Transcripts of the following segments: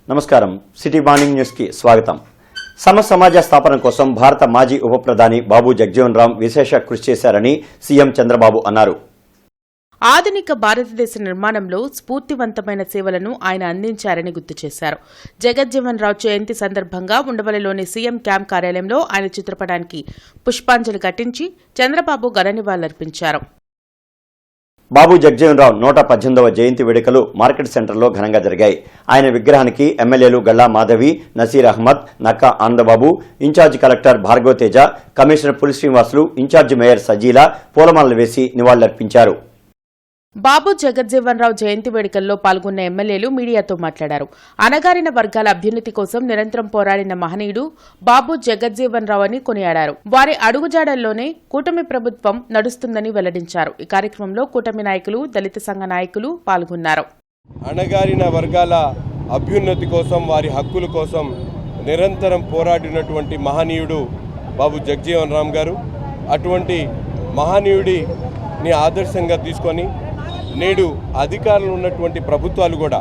నమస్కారం city morning news కి స్వాగతం. సమాజ స్థాపన కోసం భారత మాజీ ఉప ప్రధాని బాబు జగజీవన్ రామ్ విశేష కృషి చేశారని సీఎం చంద్రబాబు అన్నారు. ఆధునిక భారతదేశ నిర్మాణంలో స్ఫూర్తివంతమైన సేవలను ఆయన అందించారని గుర్తు చేశారు. జగజ్జీవన్ రావు జయంతి సందర్భంగా ఉండవల్లిలోని సీఎం క్యాంప్ కార్యాలయంలో ఆయన చిత్రపటానికి పుష్పాంజలి ఘటించి చంద్రబాబు ఘన నివాళులర్పించారు. బాబు జగజీవన్ రావు 118వ జయంతి వేడుకలు మార్కెట్ సెంటర్లో ఘనంగా జరిగాయి. ఆయన విగ్రహానికి ఎమ్మెల్యేలు Galla Madhavi, Naseer Ahmed, Nakka Anandababu, incharge collector Bhargava Teja, commissioner Puli Srinivasulu, incharge mayor Sajila పూలమాలలు వేసి నివాళులర్పించారు. బాబు జగజ్జీవన్ రావు జయంతి వేడుకల్లో పాల్గొన్న ఎమ్మెల్యేలు మీడియాతో మాట్లాడారు. అణగారిన వర్గాల అభ్యున్నతి కోసం నిరంతరం పోరాడిన మహనీయుడు బాబు జగజ్జీవన్ రావు అని కొనియాడారు. వారి అడుగుజాడల్లోనే కూటమి ప్రభుత్వం నడుస్తుందని వెల్లడించారు. ఈ కార్యక్రమంలో కూటమి నాయకులు, దళిత సంఘ నాయకులు పాల్గొన్నారు. అణగారిన వర్గాల అభ్యున్నతి కోసం, వారి హక్కుల కోసం నిరంతరం పోరాడినటువంటి మహనీయుడు బాబు జగజీవన్ రామ్ గారు. అటువంటి మహనీయుడిని ఆదర్శంగా తీసుకొని నేడు అధికారులు ఉన్నటువంటి ప్రభుత్వాలు కూడా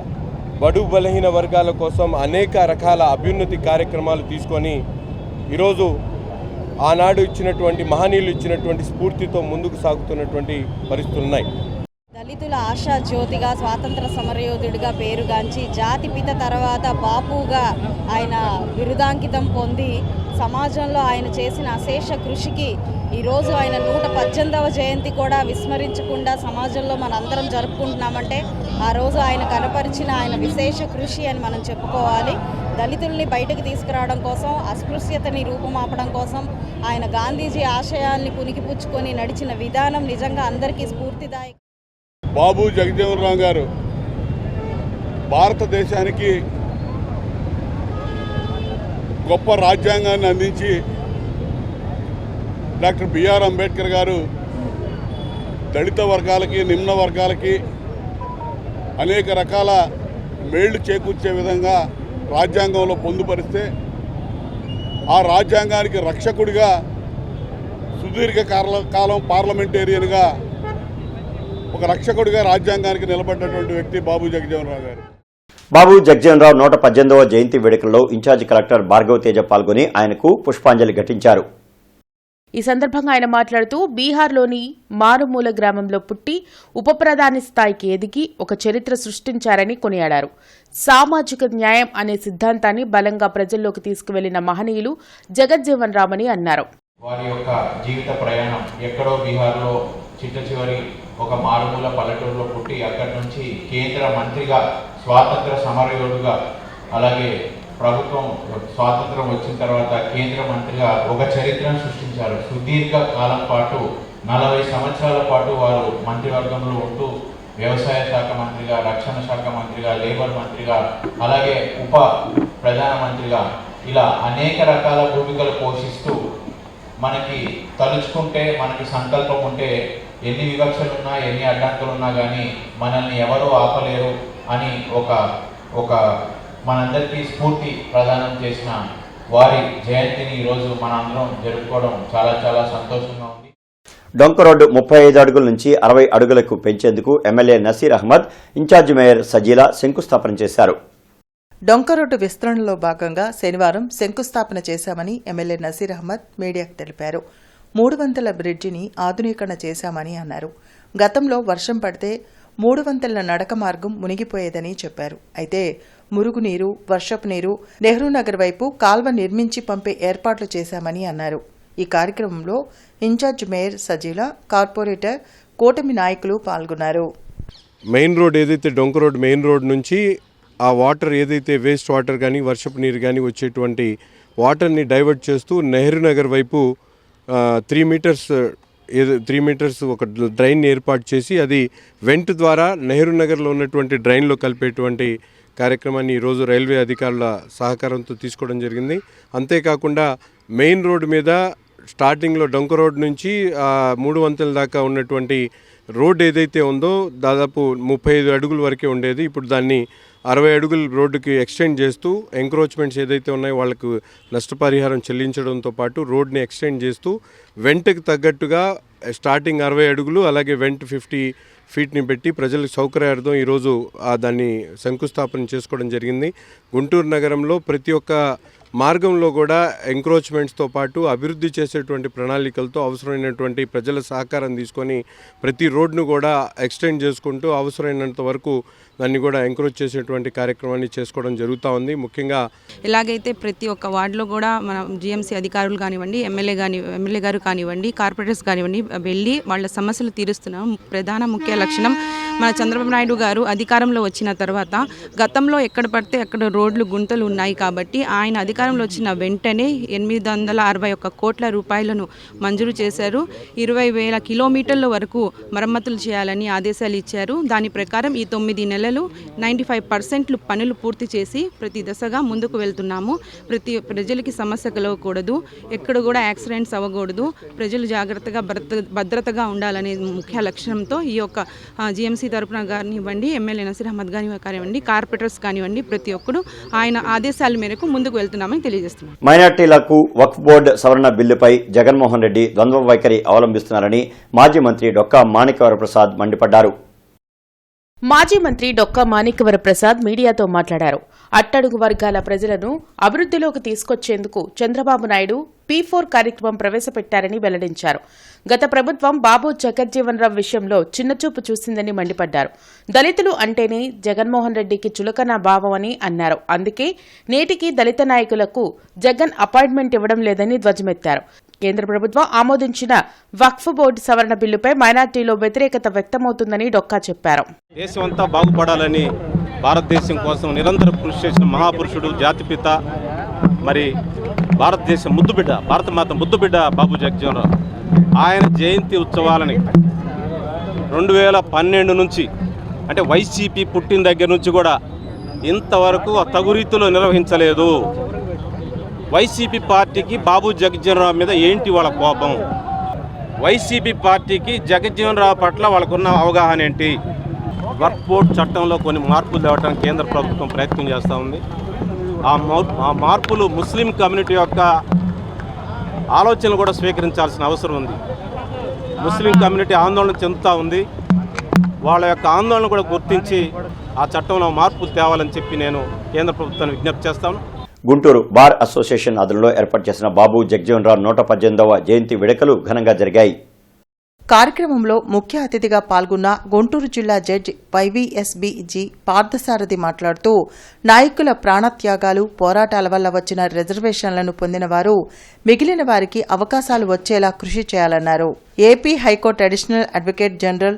బడుగు బలహీన వర్గాల కోసం అనేక రకాల అభ్యున్నతి కార్యక్రమాలు తీసుకొని ఈరోజు ఆనాడు ఇచ్చినటువంటి మహనీయులు ఇచ్చినటువంటి స్ఫూర్తితో ముందుకు సాగుతున్నటువంటి పరిస్థితులు ఉన్నాయి. దళితుల ఆశా జ్యోతిగా, స్వాతంత్ర సమరయోధుడిగా పేరుగాంచి జాతిపిత తర్వాత బాపుగా ఆయన బిరుదాంకితం పొంది సమాజంలో ఆయన చేసిన అశేష కృషికి ఈరోజు ఆయన 118వ జయంతి కూడా విస్మరించకుండా సమాజంలో మనందరం జరుపుకుంటున్నామంటే ఆ రోజు ఆయన కనపరిచిన ఆయన విశేష కృషి అని మనం చెప్పుకోవాలి. దళితుల్ని బయటకు తీసుకురావడం కోసం, అస్పృశ్యతని రూపుమాపడం కోసం ఆయన గాంధీజీ ఆశయాల్ని పుణికిపుచ్చుకొని నడిచిన విధానం నిజంగా అందరికీ స్ఫూర్తిదాయకం. బాబు జగజీవన్ రామ్ గారు భారతదేశానికి గొప్ప రాజ్యాంగాన్ని అందించి డాక్టర్ బిఆర్ అంబేద్కర్ గారు దళిత వర్గాలకి, నిమ్న వర్గాలకి అనేక రకాల మేళ్లు చేకూర్చే విధంగా రాజ్యాంగంలో పొందుపరిస్తే ఆ రాజ్యాంగానికి రక్షకుడిగా సుదీర్ఘ కాలం పార్లమెంటేరియన్గా ఒక రక్షకుడిగా రాజ్యాంగానికి నిలబడ్డటువంటి వ్యక్తి బాబు జగజీవన్ రావు గారు. బాబు జగజీవన్ రావు 118వ జయంతి వేడుకల్లో ఇన్ఛార్జి కలెక్టర్ భార్గవ తేజ పాల్గొని ఆయనకు పుష్పాంజలి ఘటించారు. ఈ సందర్భంగా ఆయన మాట్లాడుతూ బీహార్లోని మారుమూల గ్రామంలో పుట్టి ఉప ప్రధాని స్థాయికి ఎదిగి ఒక చరిత్ర సృష్టించారని కొనియాడారు. సామాజిక న్యాయం అనే సిద్ధాంతాన్ని బలంగా ప్రజల్లోకి తీసుకువెళ్లిన మహనీయులు జగజ్జీవన్ రామ్ అని అన్నారు. వారి యొక్క జీవిత ప్రయాణం ఎక్కడో బీహార్లో చిట్ట చివరి ఒక మారుమూల పల్లెటూరులో పుట్టి అక్కడి నుంచి కేంద్ర మంత్రిగా, స్వాతంత్ర సమరయోధుగా, అలాగే ప్రభుత్వం స్వాతంత్రం వచ్చిన తర్వాత కేంద్ర మంత్రిగా ఒక చరిత్రను సృష్టించారు. సుదీర్ఘ కాలం పాటు 40 సంవత్సరాల పాటు వారు మంత్రివర్గంలో ఉంటూ వ్యవసాయ శాఖ మంత్రిగా, రక్షణ శాఖ మంత్రిగా, లేబర్ మంత్రిగా, అలాగే ఉప ప్రధానమంత్రిగా ఇలా అనేక రకాల భూమికలు పోషిస్తూ మనకి తలుచుకుంటే, మనకి సంకల్పం ఉంటే ఎన్ని వివక్షలున్నా, ఎన్ని అడ్డంకులున్నా కానీ మనల్ని ఎవరూ ఆపలేరు అని ఒక మనందరికీ స్ఫూర్తి ప్రదానం చేసిన వారి జయంతిని ఈరోజు మన అందరం జరుపుకోవడం చాలా చాలా సంతోషంగా ఉంది. డొంక రోడ్డు 35 అడుగుల నుంచి 60 అడుగులకు పెంచేందుకు MLA Naseer Ahmed, incharge mayor Sajila శంకుస్థాపన చేశారు. డొంక రోడ్డు విస్తరణలో భాగంగా శనివారం శంకుస్థాపన చేశామని ఎమ్మెల్యే నసీర్ అహ్మద్ మీడియాకు తెలిపారు. 300 బ్రిడ్జిని ఆధునీకరణ చేశామని అన్నారు. గతంలో వర్షం పడితే 300 నడక మార్గం మునిగిపోయేదని చెప్పారు. అయితే మురుగునీరు, వర్షపు నీరు నెహ్రూ నగర్ వైపు కాల్వ నిర్మించి పంపే ఏర్పాట్లు చేశామని అన్నారు. ఈ కార్యక్రమంలో ఇన్ఛార్జ్ మేయర్ సజీలా, కార్పొరేటర్, కూటమి నాయకులు పాల్గొన్నారు. మెయిన్ రోడ్ ఏదైతే డొంక రోడ్ మెయిన్ రోడ్ నుంచి ఆ వాటర్ ఏదైతే వేస్ట్ వాటర్ కానీ, వర్షపు నీరు కానీ వచ్చేటువంటి వాటర్ని డైవర్ట్ చేస్తూ నెహ్రూ నగర్ వైపు 3 మీటర్స్ ఒక డ్రైన్ ఏర్పాటు చేసి అది వెంట్ ద్వారా నెహ్రూ నగర్లో ఉన్నటువంటి డ్రైన్లో కలిపేటువంటి కార్యక్రమాన్ని ఈరోజు రైల్వే అధికారుల సహకారంతో తీసుకోవడం జరిగింది. అంతేకాకుండా మెయిన్ రోడ్ మీద స్టార్టింగ్లో డొంక రోడ్ నుంచి 3 వంతెనల దాకా ఉన్నటువంటి రోడ్ ఏదైతే ఉందో దాదాపు 35 అడుగుల వరకే ఉండేది. ఇప్పుడు దాన్ని 60 అడుగుల రోడ్డుకి ఎక్స్టెండ్ చేస్తూ ఎంక్రోచ్మెంట్స్ ఏదైతే ఉన్నాయో వాళ్ళకు నష్టపరిహారం చెల్లించడంతో పాటు రోడ్ని ఎక్స్టెండ్ చేస్తూ వెంటకి తగ్గట్టుగా స్టార్టింగ్ 60 అడుగులు అలాగే వెంట 50 ఫీట్ని పెట్టి ప్రజలకు సౌకర్యార్థం ఈరోజు దాన్ని శంకుస్థాపన చేసుకోవడం జరిగింది. గుంటూరు నగరంలో ప్రతి ఒక్క మార్గంలో కూడా ఎంక్రోచ్మెంట్స్తో పాటు అభివృద్ధి చేసేటువంటి ప్రణాళికలతో అవసరమైనటువంటి ప్రజల సహకారం తీసుకొని ప్రతి రోడ్ను కూడా ఎక్స్టెండ్ చేసుకుంటూ అవసరమైనంత వరకు దాన్ని కూడా ఎంకరేజ్ చేసేటువంటి కార్యక్రమాన్ని చేసుకోవడం జరుగుతూ ఉంది. ముఖ్యంగా ఎలాగైతే ప్రతి ఒక్క వార్డులో కూడా మన జిఎంసీ అధికారులు కానివ్వండి, ఎమ్మెల్యే గారు కానివ్వండి, కార్పొరేటర్స్ కానివ్వండి వెళ్ళి వాళ్ళ సమస్యలు తీరుస్తున్నాం. ప్రధాన ముఖ్య లక్షణం మన చంద్రబాబు నాయుడు గారు అధికారంలో వచ్చిన తర్వాత గతంలో ఎక్కడ పడితే అక్కడ రోడ్లు గుంతలు ఉన్నాయి కాబట్టి ఆయన అధికారంలో వచ్చిన వెంటనే 861 కోట్ల రూపాయలను మంజూరు చేశారు. 20,000 కిలోమీటర్ల వరకు మరమ్మతులు చేయాలని ఆదేశాలు ఇచ్చారు. దాని ప్రకారం ఈ 9 నెలలు 95% పనులు పూర్తి చేసి ప్రతి దశగా ముందుకు వెళ్తున్నాము. ప్రజలకి సమస్య కలగకూడదు, ఎక్కడ కూడా యాక్సిడెంట్స్ అవ్వకూడదు, ప్రజలు జాగ్రత్తగా భద్రతగా ఉండాలనే ముఖ్య లక్ష్యంతో ఈ యొక్క జిఎంసీ తరపున కానివ్వండి, ఎమ్మెల్యే నసీర్ అహ్మద్ కానివ్వండి, కార్పొరేటర్స్ కానివ్వండి, ప్రతి ఒక్కరు ఆయన ఆదేశాల మేరకు ముందుకు వెళ్తున్నామని తెలియజేస్తున్నాం. మైనార్టీలకు వక్ఫ్ బోర్డు సవరణ బిల్లుపై జగన్మోహన్ రెడ్డి ద్వంద్వ వైఖరి అవలంబిస్తున్నారని మాజీ మంత్రి డొక్కా మాణిక్యవరప్రసాద్ మండిపడ్డారు. మాజీ మంత్రి డొక్కా మాణిక్యవరప్రసాద్ మీడియాతో మాట్లాడారు. అట్టడుగు వర్గాల ప్రజలను అభివృద్ధిలోకి తీసుకొచ్చేందుకు చంద్రబాబు నాయుడు P4 కార్యక్రమం ప్రవేశపెట్టారని వెల్లడించారు. గత ప్రభుత్వం బాబు జగజ్జీవన్ రావు విషయంలో చిన్నచూపు చూసిందని మండిపడ్డారు. దళితులు అంటేనే జగన్మోహన్ రెడ్డికి చులకన భావం అని అన్నారు. అందుకే నేటికి దళిత నాయకులకు జగన్ అపాయింట్మెంట్ ఇవ్వడం లేదని ధ్వజమెత్తారు. కేంద్ర ప్రభుత్వం ఆమోదించిన వక్ఫ్ బోర్డు సవరణ బిల్లుపై మైనార్టీలో వ్యతిరేకత వ్యక్తమవుతుందని డొక్కా చెప్పారు. దేశమంతా బాగుపడాలని భారతదేశం కోసం నిరంతరం కృషి చేసిన మహాపురుషుడు, జాతిపిత, మరి భారతదేశ ముద్దుబిడ్డ, భారతమాత ముద్దుబిడ్డ బాబు జగజ్జీవన్ రావు ఆయన జయంతి ఉత్సవాలని 2012 నుంచి అంటే వైసీపీ పుట్టిన దగ్గర నుంచి కూడా ఇంతవరకు తగు రీతిలో నిర్వహించలేదు. వైసీపీ పార్టీకి బాబు జగజ్జీవన్ రావు మీద ఏంటి వాళ్ళ కోపం? వైసీపీ పార్టీకి జగజ్జీవన్ రావు పట్ల వాళ్ళకున్న అవగాహన ఏంటి? వక్ఫ్ బోర్డు చట్టంలో కొన్ని మార్పులు తేవడానికి కేంద్ర ప్రభుత్వం ప్రయత్నం చేస్తూ ఉంది. ఆ మార్పులు ముస్లిం కమ్యూనిటీ యొక్క ఆలోచనలు కూడా స్వీకరించాల్సిన అవసరం ఉంది. ముస్లిం కమ్యూనిటీ ఆందోళన చెందుతూ ఉంది. వాళ్ళ యొక్క ఆందోళన కూడా గుర్తించి ఆ చట్టంలో మార్పులు తేవాలని చెప్పి నేను కేంద్ర ప్రభుత్వాన్ని విజ్ఞప్తి చేస్తాను. గుంటూరు బార్ అసోసియేషన్ ఆధ్వర్యంలో ఏర్పాటు చేసిన బాబు జగజ్జీవన్ రావు 118వ జయంతి వేడుకలు ఘనంగా జరిగాయి. కార్యక్రమంలో ముఖ్య అతిథిగా పాల్గొన్న గుంటూరు జిల్లా జడ్జి వైవీఎస్బీజీ పార్థసారథి మాట్లాడుతూ నాయకుల ప్రాణత్యాగాలు, పోరాటాల వల్ల వచ్చిన రిజర్వేషన్లను పొందిన వారు మిగిలిన వారికి అవకాశాలు వచ్చేలా కృషి చేయాలన్నారు. AP high court additional advocate general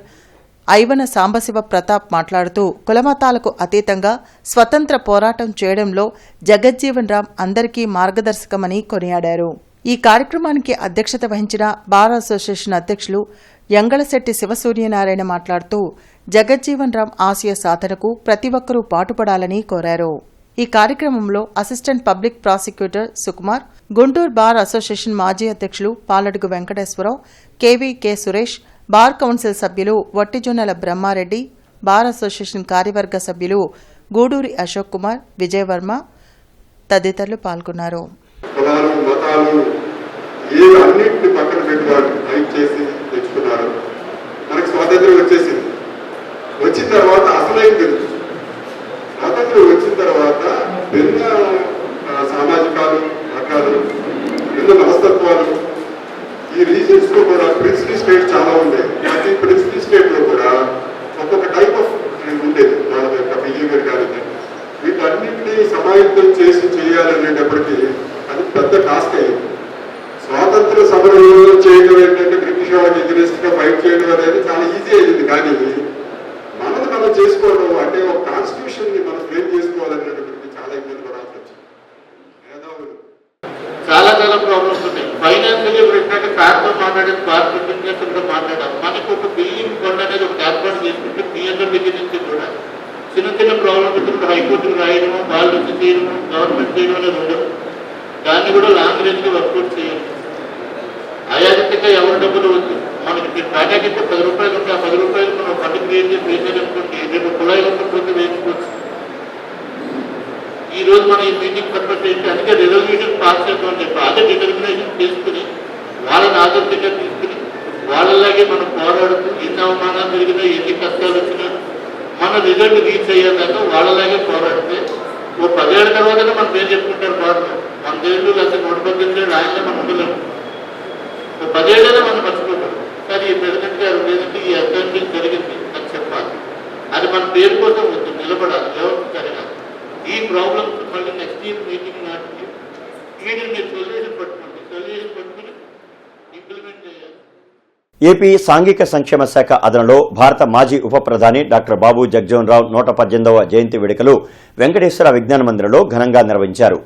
ఐవన సాంబశివ ప్రతాప్ మాట్లాడుతూ కులమతాలకు అతీతంగా స్వతంత్ర పోరాటం చేయడంలో జగజ్జీవన్ రామ్ అందరికీ మార్గదర్శకమని కొనియాడారు. ఈ కార్యక్రమానికి అధ్యక్షత వహించిన బార్ అసోసియేషన్ అధ్యక్షులు యంగళశెట్టి శివసూర్యనారాయణ మాట్లాడుతూ జగజ్జీవన్ రామ్ ఆశయ సాధనకు ప్రతి ఒక్కరూ పాటుపడాలని కోరారు. ఈ కార్యక్రమంలో assistant public prosecutor Sukumar, Guntur bar association మాజీ అధ్యక్షులు Paladugu Venkateswararao, K Suresh, bar council సభ్యులు వట్టిజొన్నల బ్రహ్మారెడ్డి, బార్ అసోసియేషన్ కార్యవర్గ సభ్యులు గూడూరి అశోక్ కుమార్, విజయవర్మ తదితరులు పాల్గొన్నారు. కులాలు, మతాలు అన్నింటిని పక్కన పెట్టి వాళ్ళు ఫైట్ చేసి తెచ్చుకున్నారు. మనకు స్వాతంత్ర్యం వచ్చేసింది. వచ్చిన తర్వాత అసలైన తెలుసు. స్వాతంత్ర్యం వచ్చిన తర్వాత భిన్న సామాజికాలు, మతాలు, భిన్న మనస్తత్వాలు, ఈ రీజన్స్ లో కూడా ప్రిన్సిపల్ స్టేట్ చాలా ఉండేది. ప్రతి ప్రిన్సిపల్ స్టేట్ లో కూడా ఒక్కొక్క టైప్ ఆఫ్ ఉండేది. వాళ్ళ యొక్క బిహేవియర్ కానీ వీటన్నింటినీ సమాయత్తం చేసి చేయాలనేటప్పటికీ అది పెద్ద టాస్క్ అయ్యింది. స్వాతంత్ర సమరంలో చేయడం ఏంటంటే బ్రిటిష్ వాళ్ళకి ఎగ్నెస్ట్ గా ఫైట్ చేయడం అనేది చాలా ఈజీ అయింది. కానీ మనది మనం చేసుకోవడం అంటే ఒక కాన్స్టిట్యూషన్ ని మనం ఫ్రేమ్ చేసుకోవాలనేటప్పటికీ చాలా ఇబ్బంది పడాల్సి వచ్చింది. మేధావులు చాలా ప్రాబ్లమ్స్ ఉన్నాయి. ఫైనాన్షియల్ పెట్టినట్టు కార్తో మాట్లాడేది, కార్తో బిజినెస్ కూడా మాట్లాడాలి. మనకు ఒక బిల్డింగ్ కొండ అనేది ఒక ఏర్పాటు చేసుకుంటే బిఎన్ఆర్ దగ్గర నుంచి కూడా చిన్న చిన్న ప్రాబ్లమ్స్ ఇప్పుడు హైకోర్టుకు రాయడము, వాళ్ళు వచ్చి చేయడము, గవర్నమెంట్ చేయడం అనేది ఉండదు. దాన్ని కూడా లాంగ్ రేంజ్ గా వర్కౌట్ చేయాలి. అయాదిత్యంగా ఎవరి డబ్బులు వద్దు. మనకి టాటాకి 10 రూపాయలు ఉంటే ఆ 10 రూపాయలు మనం ఫండ్ క్రియేట్ చేసి వేసేదనుకోండి, రేపు కుళాయిలు పోతే వేసుకోవచ్చు. ఈ రోజు మనం ఈ మీటింగ్ పర్పస్ ఏంటి, అందుకే రెజల్యూషన్ పాస్ చేద్దామని చెప్పి అదే డిటర్మినేషన్ చేసుకుని వాళ్ళని ఆదర్శంగా తీసుకుని వాళ్ళలాగే మనం పోరాడుతూ ఎన్ని అవమానాలు జరిగినా ఎన్ని కష్టాలు వచ్చినా మన రిజల్ట్ రీచ్ అయ్యేదాకా వాళ్ళలాగే పోరాడితే ఓ 10 ఏళ్ళ తర్వాతనే మనం ఏం చెప్పుకుంటారు పోరాటం 100 ఏళ్ళు లేకపోతే 118 ఏళ్ళు ఆయనలో మనం ఉండలేము. ఓ 10 ఏళ్ళైనా మనం మర్చిపోతాం. కానీ ఈ ప్రెసిడెంట్ గారు లేదంటే ఈ అసెంబ్లీ జరిగింది అని చెప్పాలి. అది మన పేరు కోసం వద్దు, నిలబడాలి, ఎవరికి జరగాలి. ఈ ప్రాబ్లమ్స్ మళ్ళీ నెక్స్ట్ ఇయర్ మీటింగ్ నాటికి మీరు సొల్యూషన్ పట్టుకుని ఇంప్లిమెంట్ చేయాలి. ఏపీ సాంఘిక సంక్షేమ శాఖ అదనలో భారత మాజీ ఉప ప్రధాని డాక్టర్ బాబు జగ్జీవన్ రావు 118వ జయంతి వేడుకలు వెంకటేశ్వర విజ్ఞాన మందిరంలో ఘనంగా నిర్వహించారు.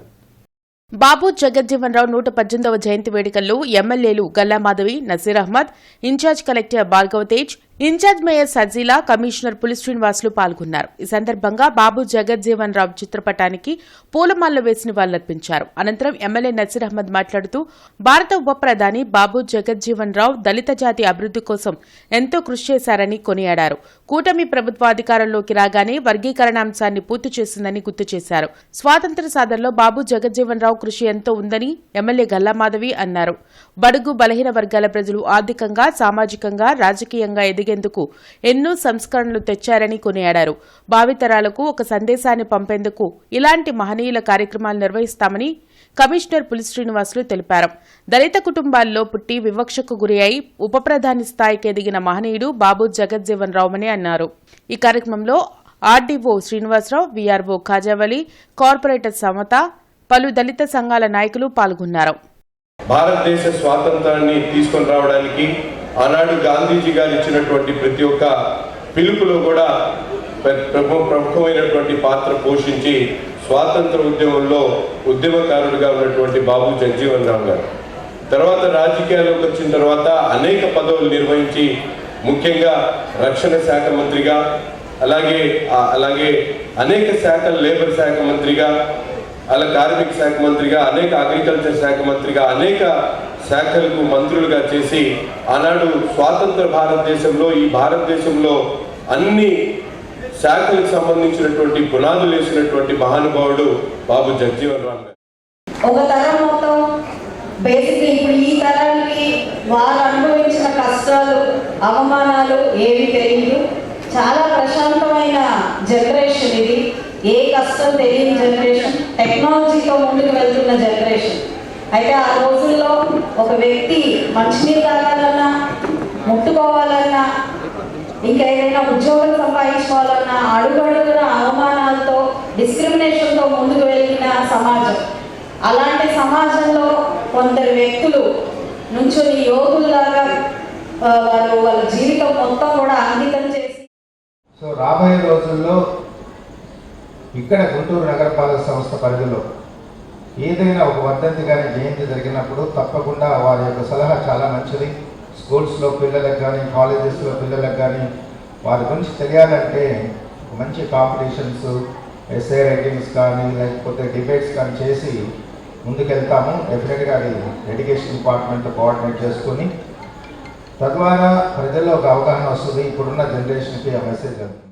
బాబు జగజ్జీవన్ రావు 118వ జయంతి వేడుకల్లో ఎమ్మెల్యేలు Galla Madhavi, Naseer Ahmed, incharge collector Bhargava Tej, incharge mayor Sajila, commissioner Puli Srinivasulu పాల్గొన్నారు. ఈ సందర్భంగా బాబు జగజ్జీవన్ రావు చిత్రపటానికి పూలమాలలు వేసి నివాళులర్పించారు. అనంతరం ఎమ్మెల్యే నసీర్ అహ్మద్ మాట్లాడుతూ భారత ఉప ప్రధాని బాబు జగజ్జీవన్ రావు దళిత జాతి అభివృద్ది కోసం ఎంతో కృషి చేశారని కొనియాడారు. కూటమి ప్రభుత్వ అధికారంలోకి రాగానే వర్గీకరణ అంశాన్ని పూర్తి చేసిందని గుర్తు చేశారు. స్వాతంత్ర్య సాధనలో బాబు జగజ్జీవన్ రావు కృషి ఎంతో ఉందని ఎమ్మెల్యే గల్లా మాధవి అన్నారు. బడుగు బలహీన వర్గాల ప్రజలు ఆర్థికంగా, సామాజికంగా, రాజకీయంగా ఎదిగేందుకు ఎన్నో సంస్కరణలు తెచ్చారని కొనియాడారు. భావితరాలకు ఒక సందేశాన్ని పంపేందుకు ఇలాంటి మహనీయుల కార్యక్రమాలు నిర్వహిస్తామని కమిషనర్ పులి శ్రీనివాసులు తెలిపారు. దళిత కుటుంబాల్లో పుట్టి వివక్షకు గురి అయి ఉప ప్రధాని స్థాయికి ఎదిగిన మహనీయుడు బాబు జగజ్జీవన్ రావుమని అన్నారు. ఈ కార్యక్రమంలో RDO Srinivasarao, VRO Khajavali, corporator Samata, పలు దళిత సంఘాల నాయకులు పాల్గొన్నారు. భారతదేశ స్వాతంత్రాన్ని తీసుకొని రావడానికి ఆనాడు గాంధీజీ గారు ఇచ్చినటువంటి ప్రతి ఒక్క పిలుపులో కూడా ప్రముఖమైనటువంటి పాత్ర పోషించి స్వాతంత్ర ఉద్యమంలో ఉద్యమకారుడిగా ఉన్నటువంటి బాబు జగజీవన్ రావు గారు తర్వాత రాజకీయాల్లోకి వచ్చిన తర్వాత అనేక పదవులు నిర్వహించి ముఖ్యంగా రక్షణ శాఖ మంత్రిగా, అలాగే అనేక శాఖల లేబర్ శాఖ మంత్రిగా, అలా కార్మిక శాఖ మంత్రిగా, అనేక అగ్రికల్చర్ శాఖ మంత్రిగా, అనేక శాఖలకు మంత్రులుగా చేసి ఆనాడు స్వాతంత్ర భారతదేశంలో ఈ భారతదేశంలో అన్ని శాఖలకు సంబంధించినటువంటి పునాదులు వేసినటువంటి మహానుభావుడు బాబు జగజీవన్ రావు గారు. ఒక తరం మొత్తం బేసిక్లీ ఇప్పుడు ఈ తరానికి వారు అనుభవించిన కష్టాలు, అవమానాలు ఏవి తెలియదు. చాలా ప్రశాంతమైన జనరేషన్ ఇది. ఏ కష్టం తెలియని జనరేషన్, టెక్నాలజీతో ముందుకు వెళ్తున్న జనరేషన్. అయితే ఆ రోజుల్లో ఒక వ్యక్తి మంచినీరు తాగాలన్నా, ముట్టుకోవాలన్నా, ఇంకా ఏదైనా ఉద్యోగం సంపాదించుకోవాలన్నా అడుగడుగున అవమానాలతో, డిస్క్రిమినేషన్తో ముందుకు వెళ్ళిన సమాజం. అలాంటి సమాజంలో కొందరు వ్యక్తులు నుంచుని యోగుల్లాగా వాళ్ళ జీవితం మొత్తం కూడా అంకితం చేసి సో రాబోయే రోజుల్లో ఇక్కడ గుంటూరు నగరపాలక సంస్థ పరిధిలో ఏదైనా ఒక వర్ధంతి కానీ జయంతి జరిగినప్పుడు తప్పకుండా వారి యొక్క సలహా చాలా మంచిది. స్కూల్స్లో పిల్లలకు కానీ, కాలేజెస్లో పిల్లలకు కానీ వారి గురించి తెలియాలంటే మంచి కాంపిటీషన్స్, ఎస్ఏ రైటింగ్స్ కానీ లేకపోతే డిబేట్స్ కానీ చేసి ముందుకెళ్తాము. డెఫినెట్గా అది ఎడ్యుకేషన్ డిపార్ట్మెంట్ కోఆర్డినేట్ చేసుకుని తద్వారా ప్రజల్లో ఒక అవగాహన వస్తుంది. ఇప్పుడున్న జనరేషన్కి ఆ మెసేజ్ వెళ్తుంది.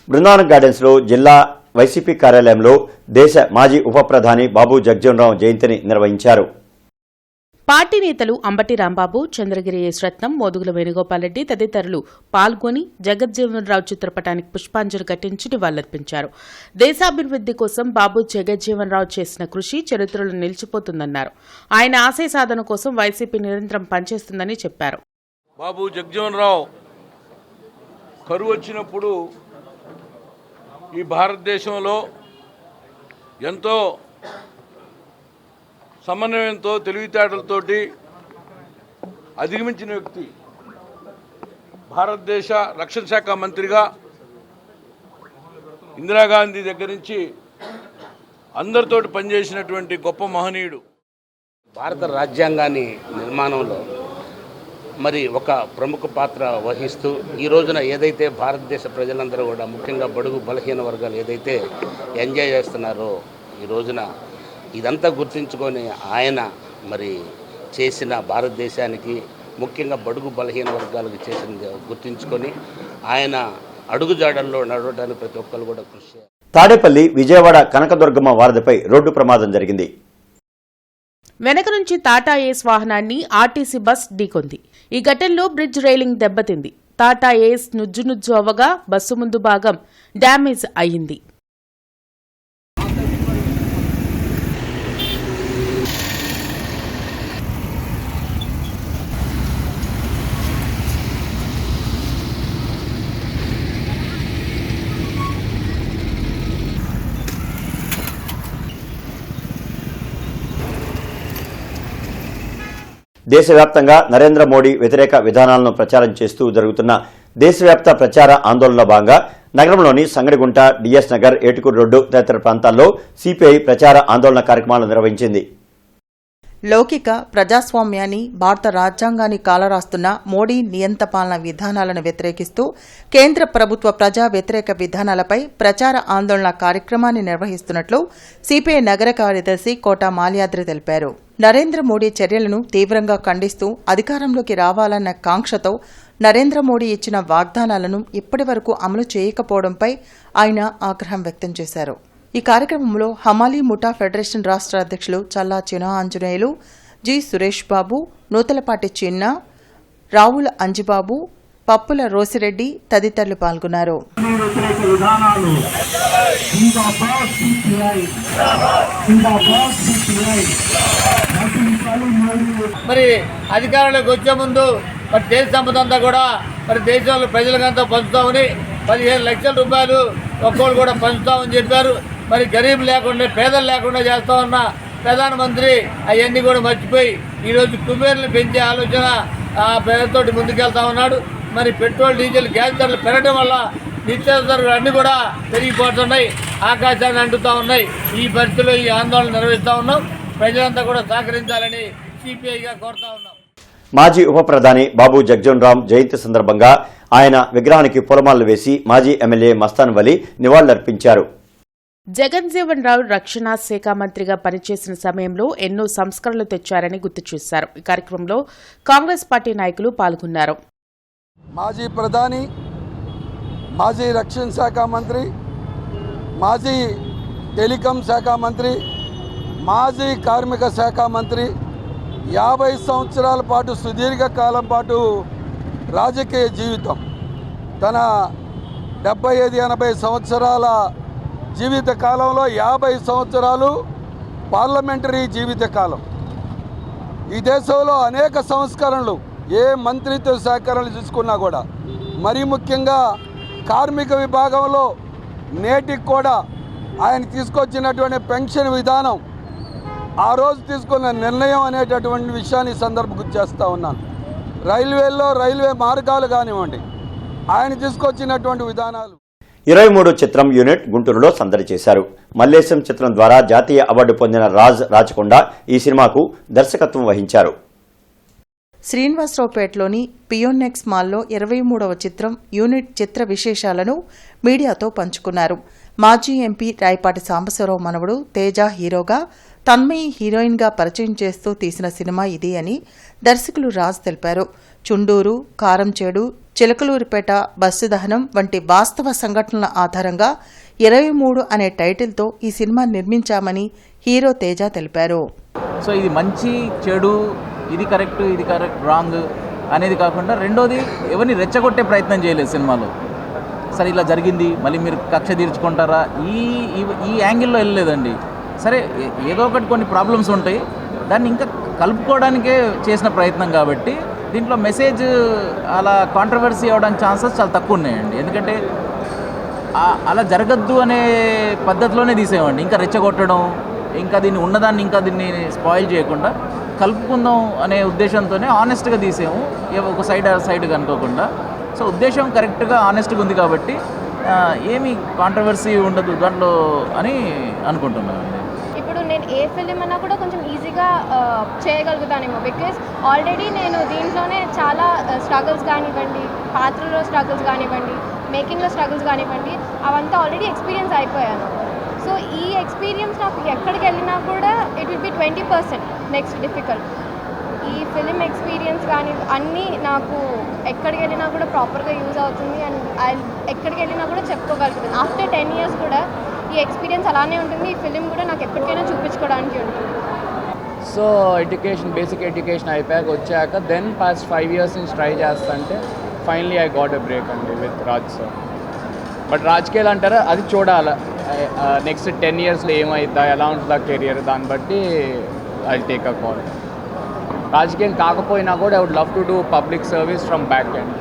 బృందావనం గార్డెన్స్ లో జిల్లా వైసీపీ కార్యాలయంలో దేశ మాజీ ఉప ప్రధాని బాబు జగజీవన్ రావు జయంతిని నిర్వహించారు. పార్టీ నేతలు అంబటి రాంబాబు, చంద్రగిరి ఎస్ రత్నం, మోదుగుల వేణుగోపాల్ రెడ్డి తదితరులు పాల్గొని జగజ్జీవన్ రావు చిత్రపటానికి పుష్పాంజలి ఘటించి నివాళులర్పించారు. దేశాభివృద్ది కోసం బాబు జగజ్జీవన్ రావు చేసిన కృషి చరిత్రలో నిలిచిపోతుందన్నారు. ఆయన ఆశయ సాధన కోసం వైసీపీ నిరంతరం పనిచేస్తుందని చెప్పారు. బాబు జగజీవన్ రావు కరువు వచ్చినప్పుడు ఈ భారతదేశంలో ఎంతో సమన్వయంతో, తెలివితేటలతోటి అధిగమించిన వ్యక్తి. భారతదేశ రక్షణ శాఖ మంత్రిగా ఇందిరాగాంధీ దగ్గర నుంచి అందరితోటి పనిచేసినటువంటి గొప్ప మహనీయుడు. భారత రాజ్యాంగాన్ని నిర్మాణంలో మరి ఒక ప్రముఖ పాత్ర వహిస్తూ ఈ రోజున ఏదైతే భారతదేశ ప్రజలందరూ కూడా ముఖ్యంగా బడుగు బలహీన వర్గాలు ఏదైతే ఎంజాయ్ చేస్తున్నారో ఈ రోజున ఇదంతా గుర్తించుకొని ఆయన మరి చేసిన భారతదేశానికి ముఖ్యంగా బడుగు బలహీన వర్గాలకు చేసిన గుర్తించుకొని ఆయన అడుగుజాడల్లో నడవడానికి ప్రతి ఒక్కరు కూడా కృషి చేయాలి. తాడేపల్లి విజయవాడ కనకదుర్గమ్మ వారధిపై రోడ్డు ప్రమాదం జరిగింది. వెనక నుంచి టాటా ఏస్ వాహనాన్ని ఆర్టీసీ బస్ ఢీకొంది. ఈ ఘటనలో బ్రిడ్జ్ రైలింగ్ దెబ్బతింది. టాటా ఏస్ నుజ్జు అవ్వగా బస్సు ముందు భాగం డ్యామేజ్ అయింది. దేశవ్యాప్తంగా నరేంద్ర మోడీ వ్యతిరేక విధానాలను ప్రచారం చేస్తూ జరుగుతున్న దేశవ్యాప్త ప్రచార ఆందోళనలో భాగంగా నగరంలోని సంగడిగుంట, డిఎస్ నగర్, ఏటుకూరు రోడ్డు తదితర ప్రాంతాల్లో సిపిఐ ప్రచార ఆందోళన కార్యక్రమాలు నిర్వహించింది. లౌకిక ప్రజాస్వామ్యాన్ని, భారత రాజ్యాంగాన్ని కాలరాస్తున్న మోడీ నియంత పాలన విధానాలను వ్యతిరేకిస్తూ కేంద్ర ప్రభుత్వ ప్రజా వ్యతిరేక విధానాలపై ప్రచార ఆందోళన కార్యక్రమాన్ని నిర్వహిస్తున్నట్లు సిపిఐ నగర కార్యదర్శి కోట మాల్యాద్రి తెలిపారు. నరేంద్ర మోడీ చర్యలను తీవ్రంగా ఖండిస్తూ అధికారంలోకి రావాలన్న కాంక్షతో నరేంద్ర మోడీ ఇచ్చిన వాగ్దానాలను ఇప్పటివరకు అమలు చేయకపోవడంపై ఆయన ఆగ్రహం వ్యక్తం చేశారు. ఈ కార్యక్రమంలో హమాలీ ముఠా ఫెడరేషన్ రాష్ట్ర అధ్యక్షులు చల్లా చినా ఆంజనేయులు, జి సురేష్ బాబు, నూతలపాటి చిన్న, రావుల అంజిబాబు, పప్పుల రోసిరెడ్డి తదితరులు పాల్గొన్నారు. మరి అధికారంలోకి వచ్చే ముందు మరి దేశ సంపద అంతా కూడా మరి దేశంలో ప్రజలకంతా పంచుతామని 15 లక్షల రూపాయలు ఒక్కోళ్ళు కూడా పంచుతామని చెప్పారు. మరి గరీబ్ లేకుండా, పేదలు లేకుండా చేస్తా ఉన్న ప్రధానమంత్రి అవన్నీ కూడా మర్చిపోయి ఈరోజు కుబేర్లు పెంచే ఆలోచన ఆ పేదతోటి ముందుకెళ్తా ఉన్నాడు. మరి పెట్రోల్, డీజిల్, గ్యాస్ ధరలు పెరగడం వల్ల నిత్యావసరాలు అన్నీ కూడా పెరిగిపోతున్నాయి, ఆకాశాన్ని అంటుతూ ఉన్నాయి. ఈ పరిస్థితిలో ఈ ఆందోళన నిర్వహిస్తూ ఉన్నాం. ప్రజలంతా కూడా సహకరించాలని సిపిఐగా కోరుతా ఉన్నాం. మాజీ ఉప ప్రధాని బాబు జగ్జీవన్ రామ్ జయంతి సందర్భంగా ఆయన విగ్రహానికి పూలమాలలు వేసి మాజీ ఎమ్మెల్యే మస్తాన్ వలి నివాళులర్పించారు. జగజ్జీవన్ రావు రక్షణ శాఖ మంత్రిగా పనిచేసిన సమయంలో ఎన్నో సంస్కరణలు తెచ్చారని గుర్తు చేశారు. ఈ కార్యక్రమంలో కాంగ్రెస్ పార్టీ నాయకులు పాల్గొన్నారు. మాజీ ప్రధాని, మాజీ రక్షణ శాఖ మంత్రి, మాజీ టెలికాం శాఖ మంత్రి, మాజీ కార్మిక శాఖ మంత్రి, 50 సంవత్సరాల పాటు సుదీర్ఘ కాలం పాటు రాజకీయ జీవితం, తన 75-80 సంవత్సరాల జీవిత కాలంలో 50 సంవత్సరాలు పార్లమెంటరీ జీవిత కాలం. ఈ దేశంలో అనేక సంస్కరణలు, ఏ మంత్రిత్వ శాఖలను చూసుకున్నా కూడా, మరీ ముఖ్యంగా కార్మిక విభాగంలో నేటికి కూడా ఆయన తీసుకొచ్చినటువంటి పెన్షన్ విధానం, ఆ రోజు తీసుకున్న నిర్ణయం అనేటటువంటి విషయాన్ని సందర్భం గుర్తు చేస్తూ ఉన్నాను. రైల్వేల్లో రైల్వే మార్గాలు కానివ్వండి, ఆయన తీసుకొచ్చినటువంటి విధానాలు. 23 చిత్రం యూనిట్ గుంటూరులో సందడి చేశారు. మల్లేశం చిత్రం ద్వారా జాతీయ అవార్డు పొందిన రాజ్ రాచకొండ ఈ సినిమాకు దర్శకత్వం వహించారు. శ్రీనివాసరావుపేటలోని పియోనెక్స్ మాల్లో 23వ చిత్రం యూనిట్ చిత్ర విశేషాలను మీడియాతో పంచుకున్నారు. మాజీ ఎంపీ రాయపాటి సాంబశివరావు మనవడు తేజ హీరోగా, తన్మయి హీరోయిన్గా పరిచయం చేస్తూ తీసిన సినిమా ఇది అని దర్శకులు రాజ్ తెలిపారు. చుండూరు, కారంచేడు, చిలకలూరిపేట బస్సు దహనం వంటి వాస్తవ సంఘటనల ఆధారంగా 23 అనే టైటిల్తో ఈ సినిమా నిర్మించామని హీరో తేజ తెలిపారు. సో ఇది మంచి, చెడు, ఇది కరెక్ట్, ఇది కరెక్ట్, రాంగ్ అనేది కాకుండా, రెండోది ఎవరిని రెచ్చగొట్టే ప్రయత్నం చేయలేదు సినిమాలో. సరే ఇలా జరిగింది, మళ్ళీ మీరు కక్ష తీర్చుకుంటారా, ఈ యాంగిల్లో వెళ్ళలేదండి. సరే ఏదో ఒకటి కొన్ని ప్రాబ్లమ్స్ ఉంటాయి, దాన్ని ఇంకా కలుపుకోవడానికే చేసిన ప్రయత్నం కాబట్టి దీంట్లో మెసేజ్ అలా కాంట్రవర్సీ అవ్వడానికి ఛాన్సెస్ చాలా తక్కువ ఉన్నాయండి. ఎందుకంటే అలా జరగద్దు అనే పద్ధతిలోనే తీసేవండి. ఇంకా రెచ్చగొట్టడం, ఇంకా దీన్ని ఉన్నదాన్ని ఇంకా దీన్ని స్పాయిల్ చేయకుండా కలుపుకుందాం అనే ఉద్దేశంతోనే ఆనెస్ట్గా తీసాము, ఒక సైడ్గా అనుకోకుండా. సో ఉద్దేశం కరెక్ట్గా ఆనెస్ట్గా ఉంది కాబట్టి ఏమీ కాంట్రవర్సీ ఉండదు దాంట్లో అని అనుకుంటున్నాను. ఇప్పుడు నేను ఏ ఫిలిం అన్నా కూడా కొంచెం ఈజీగా చేయగలుగుతానేమో, బికాస్ ఆల్రెడీ నేను దీంట్లోనే చాలా స్ట్రగుల్స్ కానివ్వండి, పాత్రలో స్ట్రగుల్స్ కానివ్వండి, మేకింగ్లో స్ట్రగుల్స్ కానివ్వండి, అవంతా ఆల్రెడీ ఎక్స్పీరియన్స్ అయిపోయాను. సో ఈ ఎక్స్పీరియన్స్ నాకు ఎక్కడికి వెళ్ళినా కూడా it will be 20% next difficult. ఈ ఫిలిం ఎక్స్పీరియన్స్ కానీ అన్నీ నాకు ఎక్కడికి వెళ్ళినా కూడా ప్రాపర్గా యూజ్ అవుతుంది. అండ్ ఎక్కడికి వెళ్ళినా కూడా చెప్పుకోగలుగుతుంది. ఆఫ్టర్ 10 years కూడా ఈ ఎక్స్పీరియన్స్ అలానే ఉంటుంది. ఈ ఫిలిం కూడా నాకు ఎప్పటికైనా చూపించుకోవడానికి ఉంటుంది. సో బేసిక్ ఎడ్యుకేషన్ అయిపోయాక వచ్చాక దెన్ పాస్ట్ 5 years నుంచి ట్రై చేస్తుంటే finally I got a break అండి విత్ రాజ్ సార్. బట్ రాజకీయాలు అంటారా, అది చూడాలి నెక్స్ట్ 10 yearsలో ఏమవుతా, ఎలా ఉంటుందా కెరియర్, దాన్ని బట్టి ఐ టేక్ అ కాల్. రాజకీయం కాకపోయినా కూడా I would love to do public service from back end.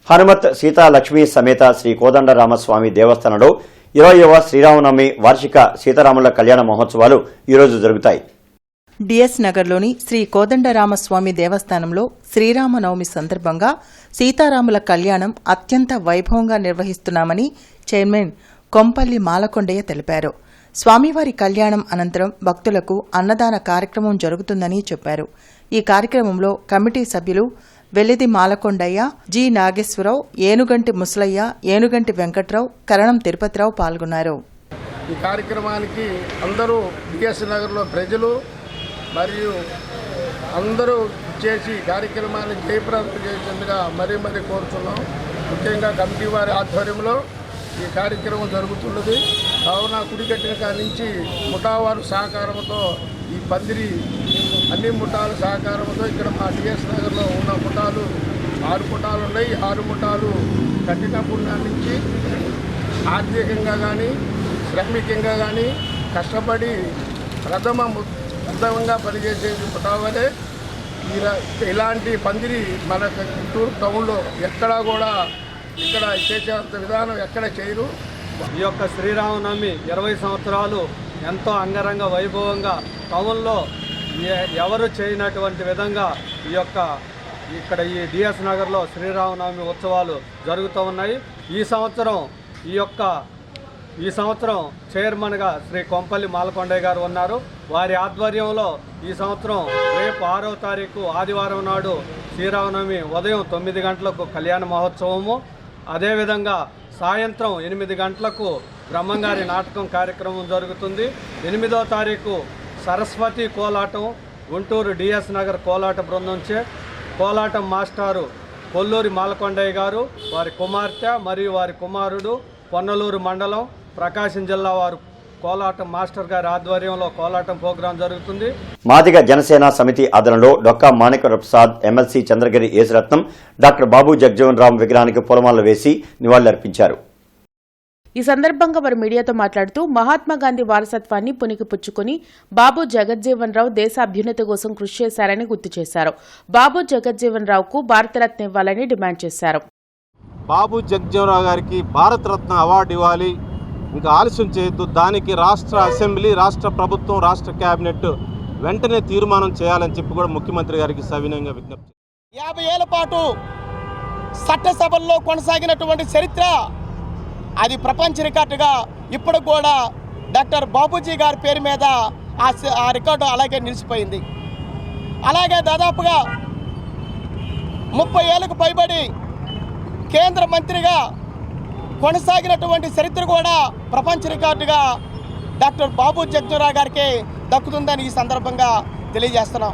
Hanumat Sita Lakshmi సమేత శ్రీ కోదండరామస్వామి దేవస్థానంలో 20వ శ్రీరామనవమి వార్షిక సీతారాముల కళ్యాణ మహోత్సవాలు ఈరోజు జరుగుతాయి. డిఎస్ నగర్లోని శ్రీ కోదండరామస్వామి దేవస్థానంలో శ్రీరామనవమి సందర్భంగా సీతారాముల కళ్యాణం అత్యంత వైభవంగా నిర్వహిస్తున్నామని చైర్మన్ కొంపల్లి మాలకొండయ్య తెలిపారు. స్వామివారి కళ్యాణం అనంతరం భక్తులకు అన్నదాన కార్యక్రమం జరుగుతుందని చెప్పారు. ఈ కార్యక్రమంలో కమిటీ సభ్యులు వెల్లిది మాలకొండయ్య, జి నాగేశ్వరరావు, ఏనుగంటి ముసలయ్య, ఏనుగంటి వెంకట్రావు, కరణం తిరుపతిరావు పాల్గొన్నారు. ఈ కార్యక్రమానికి అందరూ డిఎస్ నగర్లో ప్రజలు మరియు అందరూ చేసి కార్యక్రమాన్ని జయప్రదం చేసేందుగా మరీ కోరుతున్నాం. ముఖ్యంగా కమిటీ వారి ఆధ్వర్యంలో ఈ కార్యక్రమం జరుగుతున్నది. కావున కుడి కట్టిన కాడి నుంచి ముఠావారు సహకారంతో ఈ పందిరి అన్ని ముఠాల సహకారంతో ఇక్కడ మా డిఎస్ నగర్లో ఉన్న ముఠాలు 6 ముఠాలు ఉన్నాయి. 6 ముఠాలు కట్టినప్పటి నుంచి ఆర్థికంగా కానీ శ్రామికంగా కానీ కష్టపడి ప్రథమంగా పనిచేసే ముఠావలే ఇలాంటి పందిరి మన గుంటూరు టౌన్లో ఎక్కడా కూడా ఇక్కడ చేసేంత విధానం ఎక్కడ చేయరు. ఈ యొక్క శ్రీరామనవమి 20 సంవత్సరాలు ఎంతో అంగరంగ వైభవంగా టౌన్లో ఎవరు చేయనటువంటి విధంగా ఇక్కడ ఈ డిఎస్ నగర్లో శ్రీరామనవమి ఉత్సవాలు జరుగుతూ ఉన్నాయి. ఈ సంవత్సరం చైర్మన్గా శ్రీ కొంపల్లి మాలకొండయ్య గారు ఉన్నారు. వారి ఆధ్వర్యంలో ఈ సంవత్సరం రేపు 6వ తారీఖు ఆదివారం నాడు శ్రీరామనవమి ఉదయం 9 గంటలకు కళ్యాణ మహోత్సవము, అదేవిధంగా సాయంత్రం 8 గంటలకు బ్రహ్మంగారి నాటకం కార్యక్రమం జరుగుతుంది. 8వ తారీఖు సరస్వతి కోలాటం గుంటూరు డిఎస్ నగర్ కోలాట బృందంచే కోలాటం మాస్టారు కొల్లూరి మాలకొండయ్య గారు, వారి కుమార్తె మరియు వారి కుమారుడు పొన్నలూరు మండలం ప్రకాశం జిల్లా వారు కోలాటం మాస్టర్ గారి ఆధ్వర్యంలో కోలాటం ప్రోగ్రాం జరుగుతుంది. మాదిగ జనసేన సమితి ఆధ్వర్యంలో డొక్కా మాణిక్య ప్రసాద్, ఎమ్మెల్సీ చంద్రగిరి యేసురత్నం, డాక్టర్ బాబు జగజ్జీవన్ రామ్ విగ్రహానికి పూలమాలలు వేసి నివాళులర్పించారు. ఈ సందర్భంగా వారు మీడియాతో మాట్లాడుతూ మహాత్మాగాంధీ వారసత్వాన్ని పుణికిపుచ్చుకుని బాబు జగజ్జీవన్ రావు దేశ అభ్యున్నతి కోసం కృషి చేశారని గుర్తు చేశారు. బాబు జగజ్జీవన్ రావుకు భారతరత్న ఇవ్వాలని డిమాండ్ చేశారు. బాబు జగజ్జీవన్ రావు గారికి భారతరత్న అవార్డు ఇవ్వాలి, ఇంకా ఆలస్యం చేయొద్దు. దానికి రాష్ట్ర అసెంబ్లీ, రాష్ట్ర ప్రభుత్వం, రాష్ట్ర కేబినెట్ వెంటనే తీర్మానం చేయాలని చెప్పి కూడా ముఖ్యమంత్రి గారికి సవినయంగా విజ్ఞప్తి. 50 ఏళ్ల పాటు చట్టసభల్లో కొనసాగినటువంటి చరిత్ర అది ప్రపంచ రికార్డుగా ఇప్పుడు కూడా డాక్టర్ బాబూజీ గారి పేరు మీద ఆ రికార్డు అలాగే నిలిచిపోయింది. అలాగే దాదాపుగా 30 ఏళ్లకు పైబడి కేంద్ర మంత్రిగా కొనసాగినటువంటి చరిత్ర కూడా ప్రపంచ రికార్డుగా డాక్టర్ బాబు జగజ్జీవన్ రావు గారికి దక్కుతుందని ఈ సందర్భంగా తెలియజేస్తున్నాం.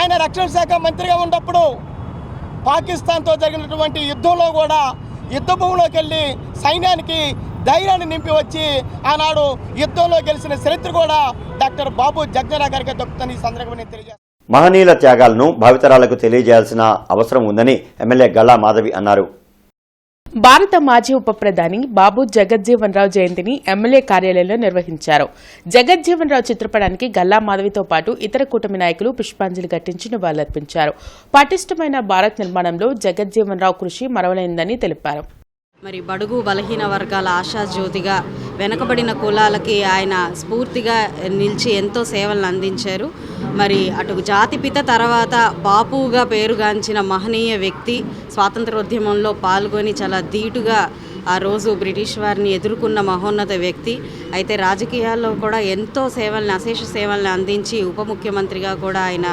ఆయన రక్షణ శాఖ మంత్రిగా ఉన్నప్పుడు పాకిస్తాన్తో జరిగినటువంటి యుద్ధంలో కూడా యుద్ధ భూమిలోకి వెళ్ళి సైన్యానికి ధైర్యాన్ని నింపి వచ్చి ఆనాడు యుద్ధంలో గెలిచిన చరిత్ర కూడా డాక్టర్ బాబు జగజ్జీవన్ రావు గారికి దక్కుతుందని ఈ సందర్భంగా తెలియజేస్తాను. మహనీయుల త్యాగాలను భావితరాలకు తెలియజేయాల్సిన అవసరం ఉందని ఎమ్మెల్యే గల్లా మాధవి అన్నారు. భారత మాజీ ఉప ప్రధాని బాబు జగజ్జీవన్ రావు జయంతిని ఎమ్మెల్యే కార్యాలయంలో నిర్వహించారు. జగజ్జీవన్ రావు చిత్రపటానికి గల్లా మాధవితో పాటు ఇతర కూటమి నాయకులు పుష్పాంజలి ఘటించి నివాళులర్పించారు. పటిష్టమైన భారత్ నిర్మాణంలో జగజ్జీవన్ రావు కృషి మరవలేనిదని తెలిపారు. మరి బడుగు బలహీన వర్గాల ఆశాజ్యోతిగా వెనుకబడిన కులాలకి ఆయన స్ఫూర్తిగా నిలిచి ఎంతో సేవలను అందించారు. మరి అటు జాతిపిత తర్వాత బాపుగా పేరుగాంచిన మహనీయ వ్యక్తి, స్వాతంత్రోద్యమంలో పాల్గొని చాలా ధీటుగా ఆ రోజు బ్రిటిష్ వారిని ఎదుర్కొన్న మహోన్నత వ్యక్తి. అయితే రాజకీయాల్లో కూడా ఎంతో సేవల్ని, అశేష సేవల్ని అందించి ఉప ముఖ్యమంత్రిగా కూడా ఆయన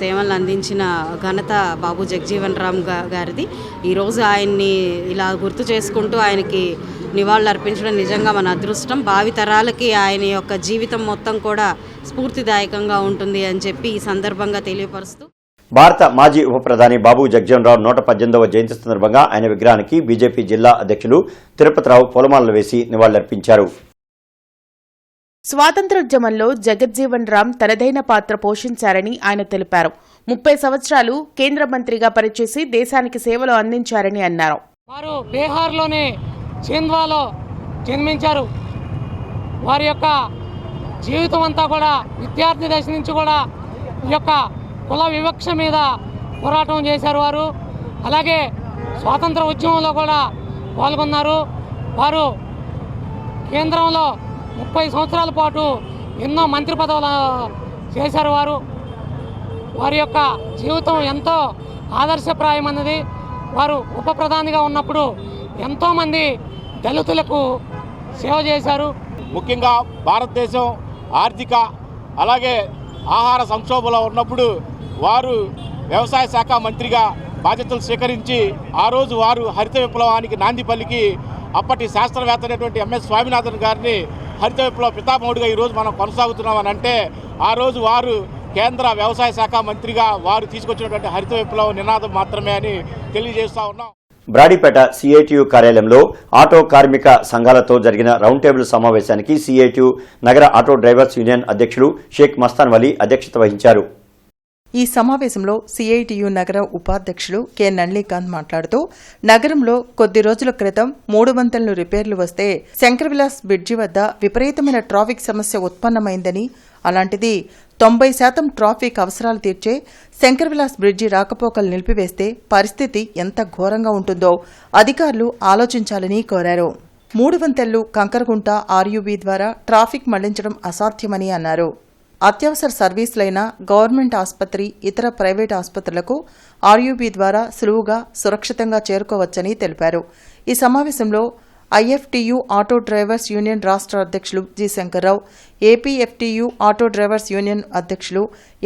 సేవలను అందించిన ఘనత బాబు జగజ్జీవన్ రామ్ గారిది. ఈరోజు ఆయన్ని ఇలా గుర్తు చేసుకుంటూ ఆయనకి నివాళులు అర్పించడం నిజంగా మన అదృష్టం. భావితరాలకి ఆయన యొక్క జీవితం మొత్తం కూడా స్ఫూర్తిదాయకంగా ఉంటుంది అని చెప్పి ఈ సందర్భంగా తెలియపరుస్తూ, భారత మాజీ ఉప ప్రధాని బాబు జగజ్జీవన్ రావు 118వ జయంతి సందర్భంగా ఆయన విగ్రహానికి బీజేపీ జిల్లా అధ్యక్షులు తిరుపతిరావు పూలమాలలు వేసి నివాళులర్పించారు. స్వాతంత్ర్యోద్యమంలో జగజ్జీవన్ రామ్ తనదైన పాత్ర పోషించారని ఆయన తెలిపారు. 30 సంవత్సరాలు కేంద్ర మంత్రిగా పనిచేసి దేశానికి సేవలు అందించారని అన్నారు. వారు బీహార్లోని చింద్వాలో జన్మించారు. వారి యొక్క జీవితం అంతా కూడా విద్యార్థి దశ నుంచి కూడా ఈ యొక్క కుల వివక్ష మీద పోరాటం చేశారు. వారు అలాగే స్వాతంత్ర ఉద్యమంలో కూడా పాల్గొన్నారు. వారు కేంద్రంలో 30 సంవత్సరాల పాటు ఎన్నో మంత్రి పదవులు చేశారు. వారి యొక్క జీవితం ఎంతో ఆదర్శప్రాయమైనది. వారు ఉప ప్రధానిగా ఉన్నప్పుడు ఎంతోమంది దళితులకు సేవ చేశారు. ముఖ్యంగా భారతదేశం ఆర్థిక అలాగే ఆహార సంక్షోభంలో ఉన్నప్పుడు వారు వ్యవసాయ శాఖ మంత్రిగా బాధ్యతలు స్వీకరించి ఆ రోజు వారు హరిత విప్లవానికి నాంది పలికి అప్పటి శాస్త్రవేత్త అయినటువంటి ఎంఎస్ స్వామినాథన్ గారిని హరిత విప్లవ పితామహుడిగా ఈరోజు మనం కొనసాగుతున్నామని అంటే ఆ రోజు వారు కేంద్ర వ్యవసాయ శాఖ మంత్రిగా వారు తీసుకొచ్చినటువంటి హరిత విప్లవ నినాదం మాత్రమే అని తెలియజేస్తా ఉన్నాం. బ్రాడీపేట సిఐటియు కార్యాలయంలో ఆటో కార్మిక సంఘాలతో జరిగిన రౌండ్ టేబుల్ సమావేశానికి సిఐటియు నగర ఆటో డ్రైవర్స్ యూనియన్ అధ్యక్షుడు షేక్ మస్తాన్ వలీ అధ్యక్షత వహించారు. ఈ సమావేశంలో సిఐటియు నగర ఉపాధ్యక్షులు కె నళినీకాంత్ మాట్లాడుతూ నగరంలో కొద్ది రోజుల క్రితం 3 వంతెనలు రిపేర్లు వస్తే శంకరవిలాస్ బ్రిడ్జి వద్ద విపరీతమైన ట్రాఫిక్ సమస్య ఉత్పన్నమైందని, అలాంటిది 90% ట్రాఫిక్ అవసరాలు తీర్చే శంకరవిలాస్ బ్రిడ్జి రాకపోకలు నిలిపివేస్తే పరిస్థితి ఎంత ఘోరంగా ఉంటుందో అధికారులు ఆలోచించాలని కోరారు. 3 వంతెనలు కంకరగుంట ఆర్యూబీ ద్వారా ట్రాఫిక్ మళ్లించడం అసాధ్యమని అన్నారు. అత్యవసర సర్వీసులైన గవర్నమెంట్ ఆసుపత్రి, ఇతర ప్రైవేట్ ఆసుపత్రులకు ఆర్యూబీ ద్వారా సులువుగా సురక్షితంగా చేరుకోవచ్చని తెలిపారు. ఈ సమావేశంలో ఐఎఫ్టియు ఆటో డ్రైవర్స్ యూనియన్ రాష్ట్ర అధ్యక్షులు G Shankarrao, APFTU auto drivers union అధ్యక్షులు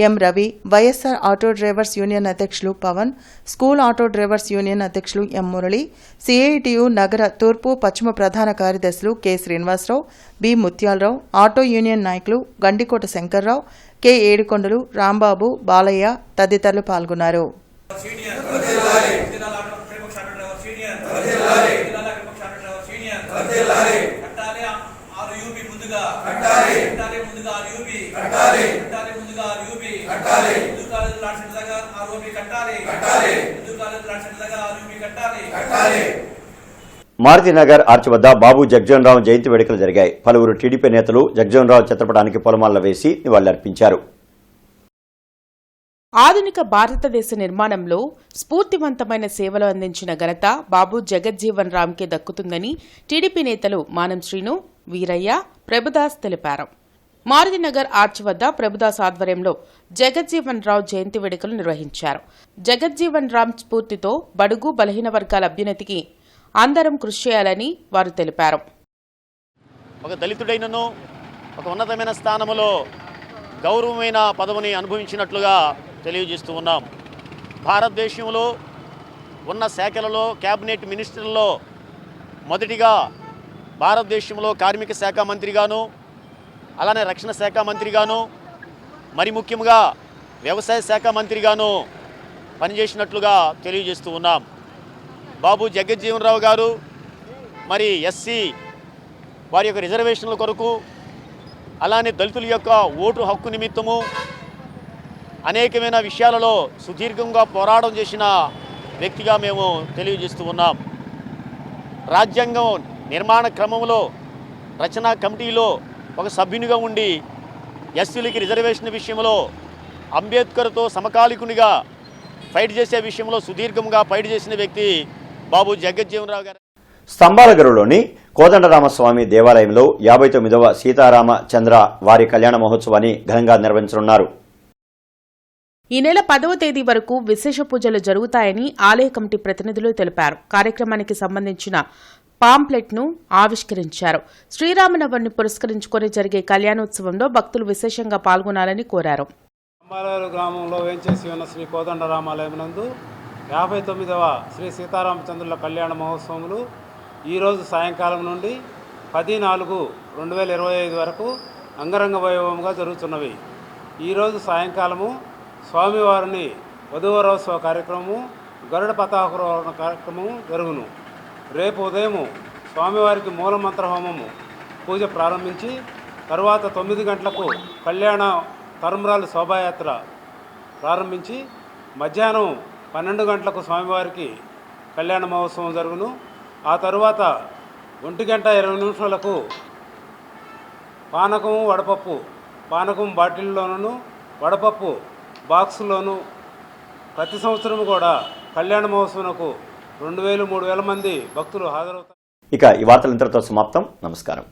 M Ravi, YSR auto drivers union అధ్యక్షులు Pavan, school auto drivers union అధ్యక్షులు ఎం మురళి, సిఐటియు నగర తూర్పు పశ్చిమ ప్రధాన కార్యదర్శులు K Srinivasarao, B Muthyalarao, auto union నాయకులు గండికోట శంకర్రావు, కె ఏడుకొండలు, రాంబాబు, బాలయ్య తదితరులు పాల్గొన్నారు. మారుతినగర్ ఆర్చ్ వద్ద బాబు జగ్జీవన్ రామ్ జయంతి వేడుకలు జరిగాయి. పలువురు టీడీపీ నేతలు జగ్జీవన్ రామ్ చిత్రపటానికి పూలమాలలు వేసి నివాళులర్పించారు. ఆధునిక భారతదేశ నిర్మాణంలో స్ఫూర్తివంతమైన సేవలు అందించిన ఘనత బాబు జగజ్జీవన్ రామ్కే దక్కుతుందని టీడీపీ నేతలు మానం శ్రీను, వీరయ్య, ప్రభుదాస్ తెలిపారు. మారుతినగర్ ఆర్చ్ వద్ద ప్రభుదాస్ ఆధ్వర్యంలో జగజ్జీవన్ రామ్ జయంతి వేడుకలు నిర్వహించారు. జగజ్జీవన్ రామ్ స్ఫూర్తితో బడుగు బలహీన వర్గాల అభ్యున్నతికి అందరం కృషి చేయాలని వారు తెలిపారు. ఒక దళితుడైనను ఒక ఉన్నతమైన స్థానంలో గౌరవమైన పదవిని అనుభవించినట్లుగా తెలియజేస్తూ ఉన్నాం. భారతదేశంలో ఉన్న శాఖలలో క్యాబినెట్ మినిస్టర్లలో మొదటిగా భారతదేశంలో కార్మిక శాఖ మంత్రిగాను, అలానే రక్షణ శాఖ మంత్రిగాను, మరి ముఖ్యంగా వ్యవసాయ శాఖ మంత్రిగాను పనిచేసినట్లుగా తెలియజేస్తూ ఉన్నాం. బాబు జగజ్జీవన్ రామ్ గారు మరి ఎస్సీ వారి యొక్క రిజర్వేషన్ల కొరకు, అలానే దళితుల యొక్క ఓటు హక్కు నిమిత్తము అనేకమైన విషయాలలో సుదీర్ఘంగా పోరాటం చేసిన వ్యక్తిగా మేము తెలియజేస్తూ ఉన్నాం. రాజ్యాంగం నిర్మాణ క్రమంలో రచనా కమిటీలో ఒక సభ్యునిగా ఉండి ఎస్సీలకి రిజర్వేషన్ విషయంలో అంబేద్కర్తో సమకాలికునిగా ఫైట్ చేసే విషయంలో సుదీర్ఘంగా ఫైట్ చేసిన వ్యక్తి బాబు జగజ్జీవన్ రామ్ గారు. స్తంభాలగరులోని కోదండరామస్వామి దేవాలయంలో 59వ సీతారామచంద్ర వారి కళ్యాణ మహోత్సవాన్ని ఘనంగా నిర్వహించనున్నారు. ఈ నెల 10వ తేదీ వరకు విశేష పూజలు జరుగుతాయని ఆలయ కమిటీ ప్రతినిధులు తెలిపారు. కార్యక్రమానికి సంబంధించిన పాంప్లెట్ను ఆవిష్కరించారు. శ్రీరామనవమిని పురస్కరించుకొని జరిగే కళ్యాణోత్సవంలో భక్తులు విశేషంగా పాల్గొనాలని కోరారు. అంబాలూరు గ్రామంలో వేంచేసి ఉన్న శ్రీ కోదండరామాలయం నందు 59వ శ్రీ సీతారామచంద్రుల కళ్యాణ మహోత్సవములు ఈరోజు సాయంకాలం నుండి 10/4/2025 వరకు అంగరంగ వైభవంగా జరుగుతున్నవి. ఈరోజు సాయంకాలము స్వామివారిని వధూవరోత్సవ కార్యక్రమము, గరుడ పతాకారోహణ కార్యక్రమము జరుగును. రేపు ఉదయము స్వామివారికి మూలమంత్ర హోమము పూజ ప్రారంభించి తర్వాత 9 గంటలకు కళ్యాణ తరంబ్రాలు శోభాయాత్ర ప్రారంభించి మధ్యాహ్నం 12 గంటలకు స్వామివారికి కళ్యాణ మహోత్సవం జరుగును. ఆ తరువాత 1:20 పానకం వడపప్పు, పానకం బాటిల్లోనూ వడపప్పు బాక్సులోనూ ప్రతి సంవత్సరం కూడా కళ్యాణ మహోత్సవంకు 2000-3000 మంది భక్తులు హాజరవుతారు. ఇక ఈ వార్తలు ఇంతటితో సమాప్తం. నమస్కారం.